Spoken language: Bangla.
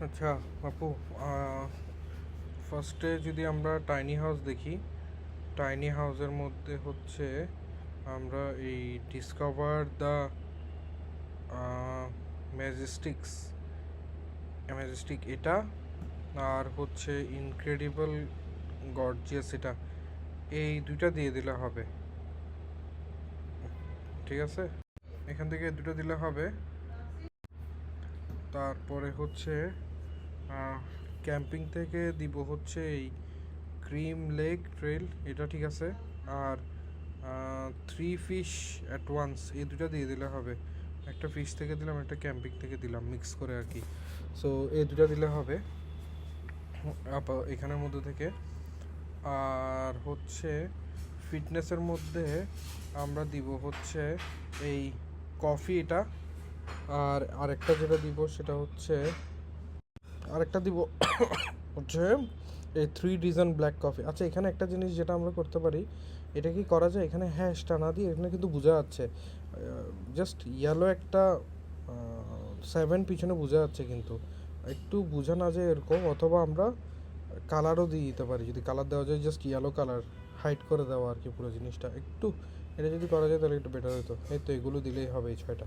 আচ্ছা আপু, ফার্স্টে যদি আমরা টাইনি হাউস দেখি, টাইনি হাউসের মধ্যে হচ্ছে আমরা এই ডিসকভার দ্য ম্যাজেস্টিক্স ম্যাজেস্টিক এটা, আর হচ্ছে ইনক্রেডিবল গর্জিয়াস এটা, এই দুইটা দিয়ে দিলে হবে। ঠিক আছে, এখান থেকে দুটো দিলে হবে। তারপরে হচ্ছে ক্যাম্পিং থেকে দিব হচ্ছে এই ক্রিম লেক ট্রেল, এটা ঠিক আছে। আর থ্রি ফিশ অ্যাট ওয়ান্স, এই দুটো দিয়ে দিলে হবে। একটা ফিশ থেকে দিলাম, একটা ক্যাম্পিং থেকে দিলাম, মিক্স করে আর কি। সো এই দুটো দিলে হবে এখানের মধ্যে থেকে। আর হচ্ছে ফিটনেসের মধ্যে আমরা দিব হচ্ছে এই কফি এটা। আর আরেকটা যেটা দিব সেটা হচ্ছে আরেকটা দিব হচ্ছে এই 3 ডিজাইন ব্ল্যাক কফি। আচ্ছা, এখানে একটা জিনিস যেটা আমরা করতে পারি, এটা কি করা যায় এখানে হ্যাশটা না দিয়ে, এখানে কিন্তু বোঝা যাচ্ছে জাস্ট ইয়েলো একটা 7 পিছনে বোঝা যাচ্ছে, কিন্তু একটু বোঝা না যায় এরকম। অথবা আমরা কালারও দিয়ে দিতে পারি, যদি কালার দেওয়া যায় জাস্ট ইয়েলো কালার হাইড করে দেওয়া আর কি পুরো জিনিসটা একটু। এটা যদি করা যায় তাহলে একটু বেটার হতো। এই তো এগুলো দিলেই হবে, এই 6টা।